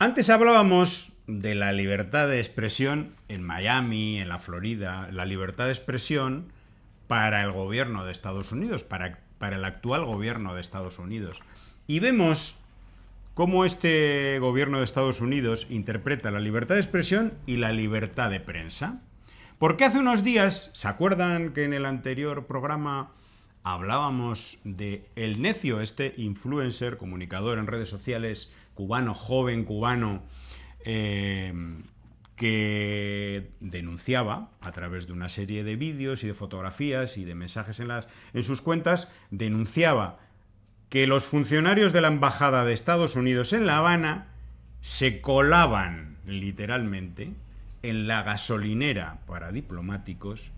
Antes hablábamos de la libertad de expresión en Miami, en la Florida, la libertad de expresión para el gobierno de Estados Unidos, para el actual gobierno de Estados Unidos. Y vemos cómo este gobierno de Estados Unidos interpreta la libertad de expresión y la libertad de prensa. Porque hace unos días, ¿se acuerdan que en el anterior programa hablábamos de El Necio, este influencer, comunicador en redes sociales, cubano, joven cubano, que denunciaba a través de una serie de vídeos y de fotografías y de mensajes en sus cuentas, denunciaba que los funcionarios de la Embajada de Estados Unidos en La Habana se colaban literalmente en la gasolinera para diplomáticos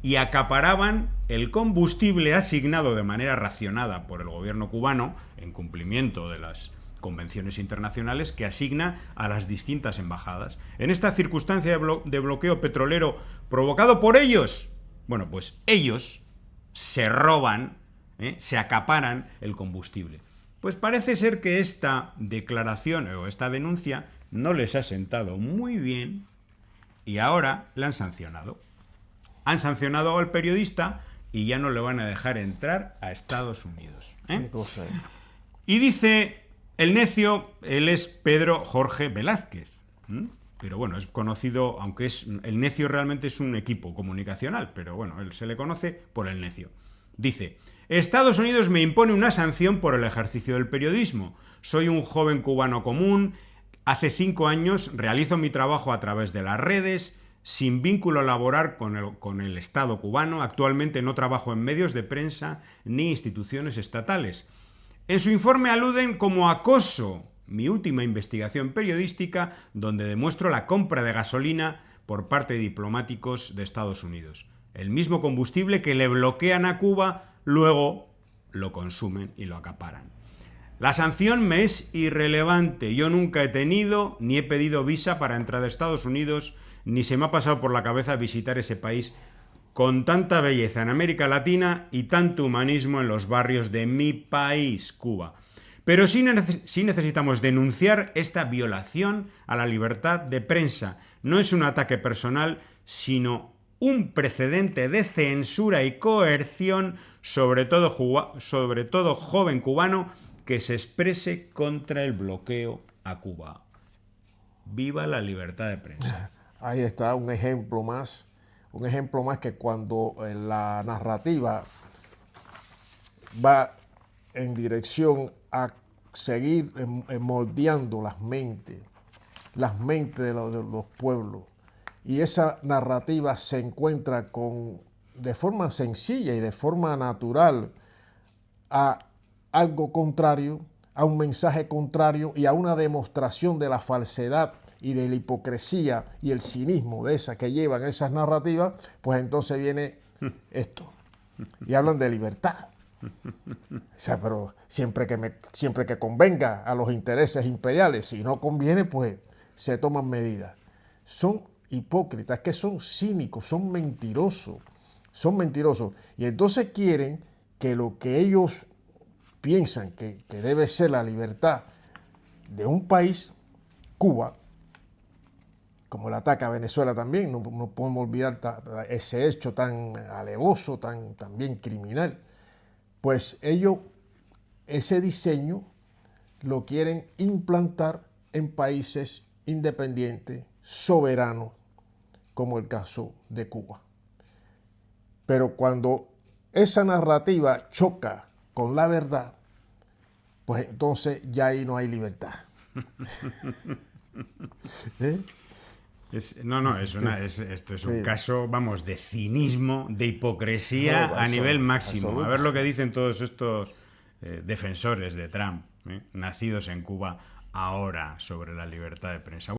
y acaparaban el combustible asignado de manera racionada por el gobierno cubano, en cumplimiento de las convenciones internacionales que asigna a las distintas embajadas. En esta circunstancia de bloqueo petrolero provocado por ellos, bueno, pues ellos se roban, se acaparan el combustible. Pues parece ser que esta declaración o esta denuncia no les ha sentado muy bien y ahora la han sancionado. Han sancionado al periodista y ya no le van a dejar entrar a Estados Unidos. ¿Qué cosa es? Y dice El Necio, él es Pedro Jorge Velázquez. Pero bueno, es conocido, aunque El Necio realmente es un equipo comunicacional, pero bueno, él se le conoce por El Necio. Dice: Estados Unidos me impone una sanción por el ejercicio del periodismo. Soy un joven cubano común. Hace 5 años realizo mi trabajo a través de las redes, sin vínculo laboral con el Estado cubano. Actualmente no trabajo en medios de prensa ni instituciones estatales. En su informe aluden como acoso mi última investigación periodística, donde demuestro la compra de gasolina por parte de diplomáticos de Estados Unidos. El mismo combustible que le bloquean a Cuba, luego lo consumen y lo acaparan. La sanción me es irrelevante. Yo nunca he tenido ni he pedido visa para entrar a Estados Unidos, ni se me ha pasado por la cabeza visitar ese país con tanta belleza en América Latina y tanto humanismo en los barrios de mi país, Cuba. Pero sí necesitamos denunciar esta violación a la libertad de prensa. No es un ataque personal, sino un precedente de censura y coerción, sobre todo joven cubano, que se exprese contra el bloqueo a Cuba. ¡Viva la libertad de prensa! Ahí está un ejemplo más que cuando la narrativa va en dirección a seguir moldeando las mentes de los pueblos, y esa narrativa se encuentra de forma sencilla y de forma natural a algo contrario, a un mensaje contrario y a una demostración de la falsedad y de la hipocresía y el cinismo de esas que llevan esas narrativas, pues entonces viene esto. Y hablan de libertad. O sea, pero siempre que convenga a los intereses imperiales, si no conviene, pues se toman medidas. Son hipócritas, que son cínicos, son mentirosos. Y entonces quieren que lo que ellos piensan que debe ser la libertad de un país, Cuba, como el ataque a Venezuela también, no podemos olvidar ese hecho tan alevoso, también criminal, pues ellos ese diseño lo quieren implantar en países independientes, soberanos, como el caso de Cuba. Pero cuando esa narrativa choca con la verdad, pues entonces ya ahí no hay libertad. ¿Eh? Esto es un caso, vamos, de cinismo, de hipocresía a nivel máximo. Absoluto. A ver lo que dicen todos estos defensores de Trump, nacidos en Cuba ahora, sobre la libertad de prensa.